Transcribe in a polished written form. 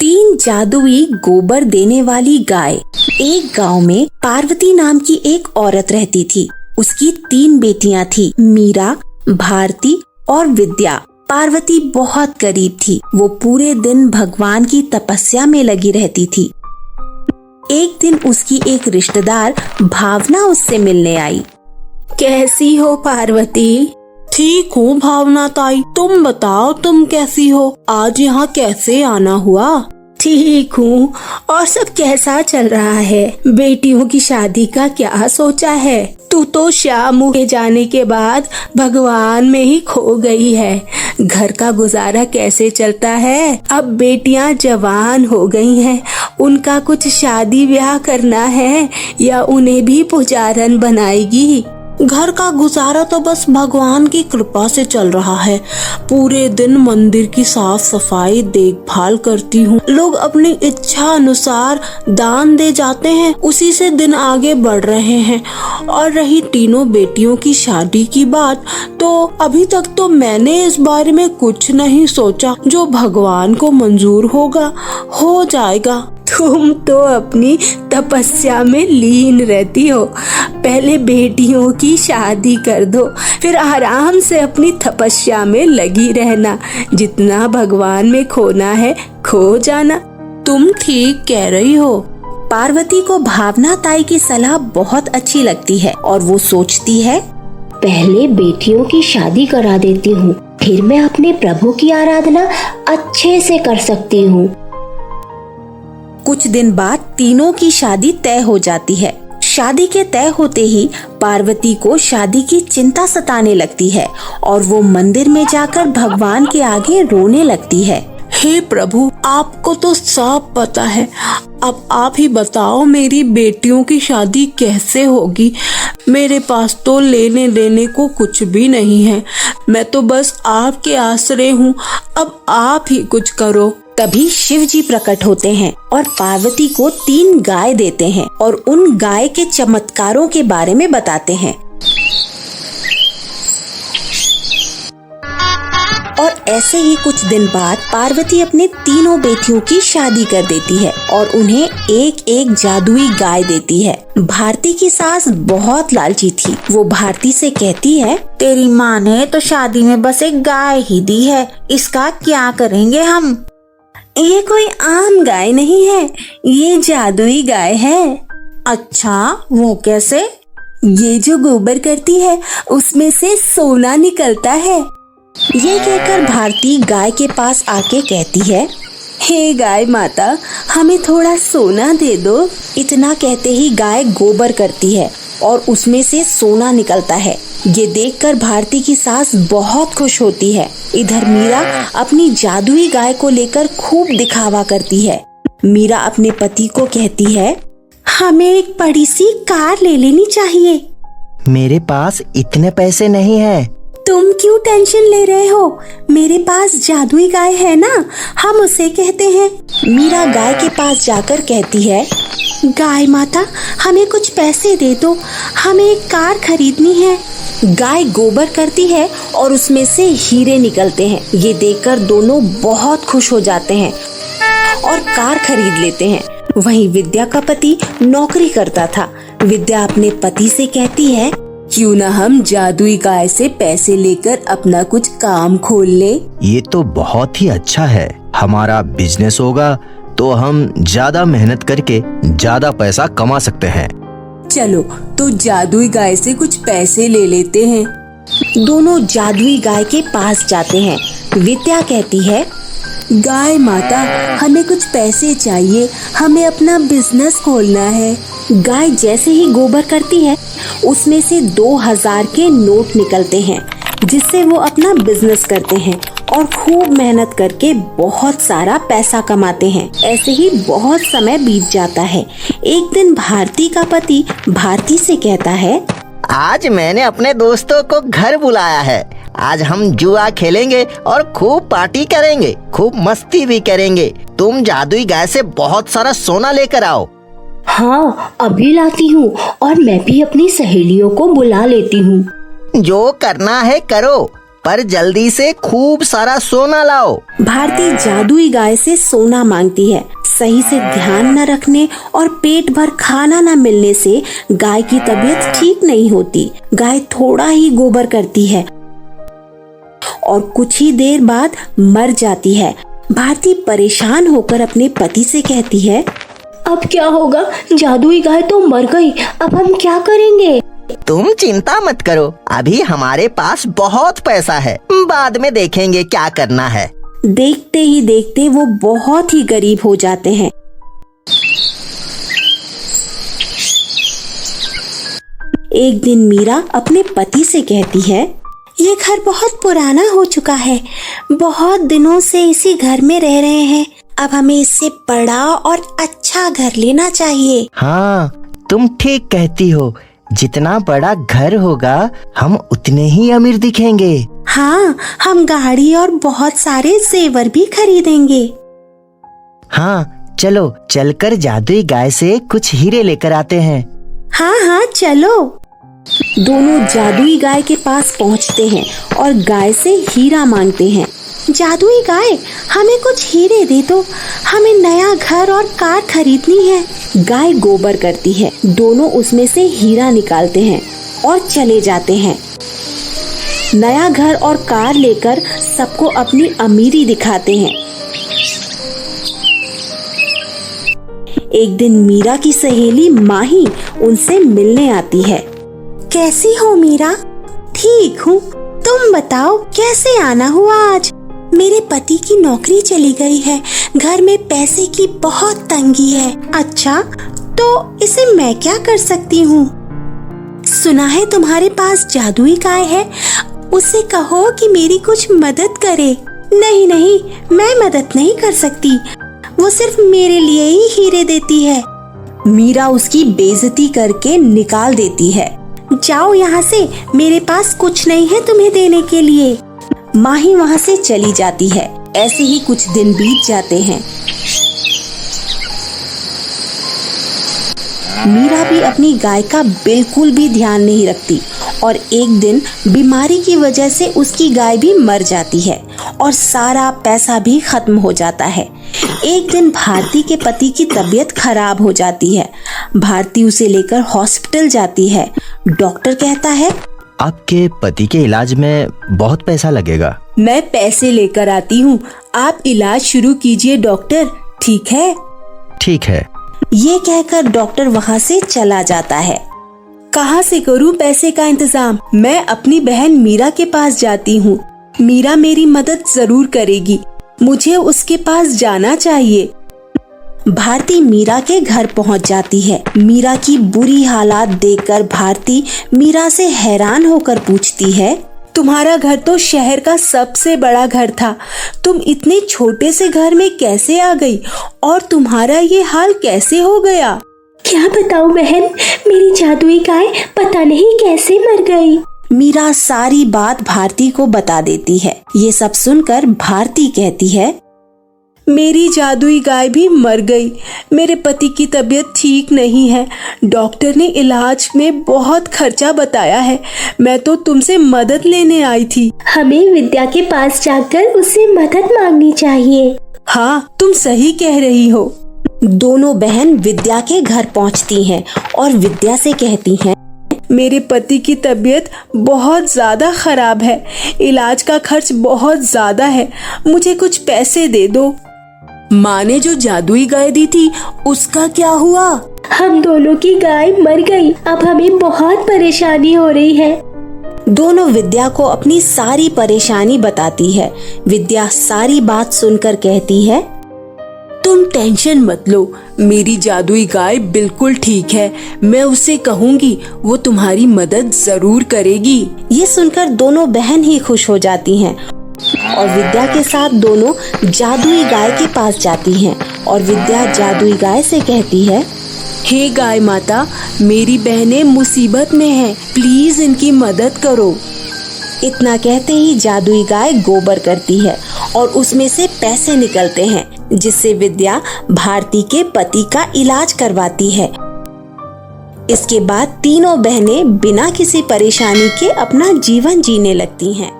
तीन जादुई गोबर देने वाली गाय। एक गांव में पार्वती नाम की एक औरत रहती थी। उसकी 3 बेटियां थी, मीरा, भारती और विद्या। पार्वती बहुत गरीब थी। वो पूरे दिन भगवान की तपस्या में लगी रहती थी। एक दिन उसकी एक रिश्तेदार भावना उससे मिलने आई। कैसी हो पार्वती? ठीक हूँ भावना ताई, तुम बताओ तुम कैसी हो? आज यहाँ कैसे आना हुआ? ठीक हूँ। और सब कैसा चल रहा है? बेटियों की शादी का क्या सोचा है? तू तो श्याम के जाने के बाद भगवान में ही खो गई है। घर का गुजारा कैसे चलता है? अब बेटियां जवान हो गई हैं, उनका कुछ शादी ब्याह करना है या उन्हें भी पुजारन बनाएगी? घर का गुजारा तो बस भगवान की कृपा से चल रहा है। पूरे दिन मंदिर की साफ सफाई देखभाल करती हूँ। लोग अपनी इच्छा अनुसार दान दे जाते हैं, उसी से दिन आगे बढ़ रहे हैं। और रही तीनों बेटियों की शादी की बात, तो अभी तक तो मैंने इस बारे में कुछ नहीं सोचा। जो भगवान को मंजूर होगा हो जाएगा। तुम तो अपनी तपस्या में लीन रहती हो। पहले बेटियों की शादी कर दो, फिर आराम से अपनी तपस्या में लगी रहना। जितना भगवान में खोना है खो जाना। तुम ठीक कह रही हो। पार्वती को भावना ताई की सलाह बहुत अच्छी लगती है और वो सोचती है, पहले बेटियों की शादी करा देती हूँ, फिर मैं अपने प्रभु की आराधना अच्छे से कर सकती हूँ। कुछ दिन बाद तीनों की शादी तय हो जाती है। शादी के तय होते ही पार्वती को शादी की चिंता सताने लगती है और वो मंदिर में जाकर भगवान के आगे रोने लगती है। हे प्रभु, आपको तो सब पता है। अब आप ही बताओ मेरी बेटियों की शादी कैसे होगी? मेरे पास तो लेने देने को कुछ भी नहीं है। मैं तो बस आपके आश्रय हूँ। अब आप ही कुछ करो। तभी शिव जी प्रकट होते हैं और पार्वती को 3 गाय देते हैं और उन गाय के चमत्कारों के बारे में बताते हैं। और ऐसे ही कुछ दिन बाद पार्वती अपने तीनों बेटियों की शादी कर देती है और उन्हें एक एक जादुई गाय देती है। भारती की सास बहुत लालची थी। वो भारती से कहती है, तेरी माँ ने तो शादी में बस एक गाय ही दी है, इसका क्या करेंगे हम? ये कोई आम गाय नहीं है, ये जादुई गाय है। अच्छा, वो कैसे? ये जो गोबर करती है उसमें से सोना निकलता है। ये कहकर भारती गाय के पास आके कहती है, हे गाय माता, हमें थोड़ा सोना दे दो। इतना कहते ही गाय गोबर करती है और उसमें से सोना निकलता है। ये देखकर भारती की सास बहुत खुश होती है। इधर मीरा अपनी जादुई गाय को लेकर खूब दिखावा करती है। मीरा अपने पति को कहती है, हमें एक बड़ी सी कार ले लेनी चाहिए। मेरे पास इतने पैसे नहीं हैं। तुम क्यों टेंशन ले रहे हो? मेरे पास जादुई गाय है ना, हम उसे कहते हैं। मीरा गाय के पास जाकर कहती है, गाय माता, हमें कुछ पैसे दे दो, हमें एक कार खरीदनी है। गाय गोबर करती है और उसमें से हीरे निकलते हैं। ये देखकर दोनों बहुत खुश हो जाते हैं और कार खरीद लेते हैं। वहीं विद्या का पति नौकरी करता था। विद्या अपने पति से कहती है, क्यों ना हम जादुई गाय से पैसे लेकर अपना कुछ काम खोल ले? ये तो बहुत ही अच्छा है। हमारा बिजनेस होगा तो हम ज्यादा मेहनत करके ज्यादा पैसा कमा सकते हैं। चलो तो जादुई गाय से कुछ पैसे ले लेते हैं। दोनों जादुई गाय के पास जाते हैं। विद्या कहती है, गाय माता, हमें कुछ पैसे चाहिए, हमें अपना बिजनेस खोलना है। गाय जैसे ही गोबर करती है उसमें से 2000 के नोट निकलते हैं, जिससे वो अपना बिजनेस करते हैं और खूब मेहनत करके बहुत सारा पैसा कमाते हैं। ऐसे ही बहुत समय बीत जाता है। एक दिन भारती का पति भारती से कहता है, आज मैंने अपने दोस्तों को घर बुलाया है। आज हम जुआ खेलेंगे और खूब पार्टी करेंगे, खूब मस्ती भी करेंगे। तुम जादुई गाय से बहुत सारा सोना लेकर आओ। हाँ, अभी लाती हूँ और मैं भी अपनी सहेलियों को बुला लेती हूँ। जो करना है करो, पर जल्दी से खूब सारा सोना लाओ। भारती जादुई गाय से सोना मांगती है। सही से ध्यान न रखने और पेट भर खाना न मिलने से गाय की तबीयत ठीक नहीं होती। गाय थोड़ा ही गोबर करती है और कुछ ही देर बाद मर जाती है। भारती परेशान होकर अपने पति से कहती है, अब क्या होगा? जादुई गाय तो मर गई, अब हम क्या करेंगे? तुम चिंता मत करो, अभी हमारे पास बहुत पैसा है, बाद में देखेंगे क्या करना है। देखते ही देखते वो बहुत ही गरीब हो जाते हैं। एक दिन मीरा अपने पति से कहती है, ये घर बहुत पुराना हो चुका है, बहुत दिनों से इसी घर में रह रहे हैं, अब हमें इससे बड़ा और अच्छा घर लेना चाहिए। हाँ, तुम ठीक कहती हो, जितना बड़ा घर होगा हम उतने ही अमीर दिखेंगे। हाँ, हम गाड़ी और बहुत सारे जेवर भी खरीदेंगे। हाँ, चलो चलकर जादुई गाय से कुछ हीरे लेकर आते हैं। हाँ हाँ चलो। दोनों जादुई गाय के पास पहुँचते हैं और गाय से हीरा मांगते हैं। जादुई गाय, हमें कुछ हीरे दे दो, हमें नया घर और कार खरीदनी है। गाय गोबर करती है। दोनों उसमें से हीरा निकालते हैं और चले जाते हैं। नया घर और कार लेकर सबको अपनी अमीरी दिखाते हैं। एक दिन मीरा की सहेली माही उनसे मिलने आती है। कैसी हो मीरा? ठीक हूँ, तुम बताओ कैसे आना हुआ आज? मेरे पति की नौकरी चली गई है, घर में पैसे की बहुत तंगी है। अच्छा, तो इसे मैं क्या कर सकती हूँ? सुना है तुम्हारे पास जादुई गाय है, उससे कहो कि मेरी कुछ मदद करे। नहीं नहीं, मैं मदद नहीं कर सकती, वो सिर्फ मेरे लिए ही हीरे देती है। मीरा उसकी बेइज्जती करके निकाल देती है। जाओ यहाँ से, मेरे पास कुछ नहीं है तुम्हें देने के लिए। माही वहाँ से चली जाती है। ऐसे ही कुछ दिन बीत जाते हैं। मीरा भी अपनी गाय का बिल्कुल भी ध्यान नहीं रखती और एक दिन बीमारी की वजह से उसकी गाय भी मर जाती है और सारा पैसा भी खत्म हो जाता है। एक दिन भारती के पति की तबीयत खराब हो जाती है। भारती उसे लेकर हॉस्पिटल जाती है। डॉक्टर कहता है, आपके पति के इलाज में बहुत पैसा लगेगा। मैं पैसे लेकर आती हूँ, आप इलाज शुरू कीजिए डॉक्टर, ठीक है? ठीक है। ये कहकर डॉक्टर वहाँ से चला जाता है। कहाँ से करूँ पैसे का इंतजाम? मैं अपनी बहन मीरा के पास जाती हूँ। मीरा मेरी मदद जरूर करेगी, मुझे उसके पास जाना चाहिए। भारती मीरा के घर पहुंच जाती है। मीरा की बुरी हालात देखकर भारती मीरा से हैरान होकर पूछती है, तुम्हारा घर तो शहर का सबसे बड़ा घर था, तुम इतने छोटे से घर में कैसे आ गई और तुम्हारा ये हाल कैसे हो गया? क्या बताऊं बहन, मेरी जादुई गाय पता नहीं कैसे मर गई। मीरा सारी बात भारती को बता देती है। ये सब सुनकर भारती कहती है, मेरी जादुई गाय भी मर गई। मेरे पति की तबीयत ठीक नहीं है, डॉक्टर ने इलाज में बहुत खर्चा बताया है। मैं तो तुमसे मदद लेने आई थी। हमें विद्या के पास जाकर उससे मदद मांगनी चाहिए। हाँ, तुम सही कह रही हो। दोनों बहन विद्या के घर पहुंचती हैं और विद्या से कहती हैं, मेरे पति की तबीयत बहुत ज्यादा खराब है, इलाज का खर्च बहुत ज्यादा है, मुझे कुछ पैसे दे दो। माँ ने जो जादुई गाय दी थी उसका क्या हुआ? हम दोनों की गाय मर गई, अब हमें बहुत परेशानी हो रही है। दोनों विद्या को अपनी सारी परेशानी बताती है। विद्या सारी बात सुनकर कहती है, तुम टेंशन मत लो, मेरी जादुई गाय बिल्कुल ठीक है, मैं उसे कहूँगी, वो तुम्हारी मदद जरूर करेगी। ये सुनकर दोनों बहन ही खुश हो जाती हैं और विद्या के साथ दोनों जादुई गाय के पास जाती हैं और विद्या जादुई गाय से कहती है, हे गाय माता, मेरी बहनें मुसीबत में हैं, प्लीज इनकी मदद करो। इतना कहते ही जादुई गाय गोबर करती है और उसमें से पैसे निकलते हैं, जिससे विद्या भारती के पति का इलाज करवाती है। इसके बाद तीनों बहनें बिना किसी परेशानी के अपना जीवन जीने लगती हैं।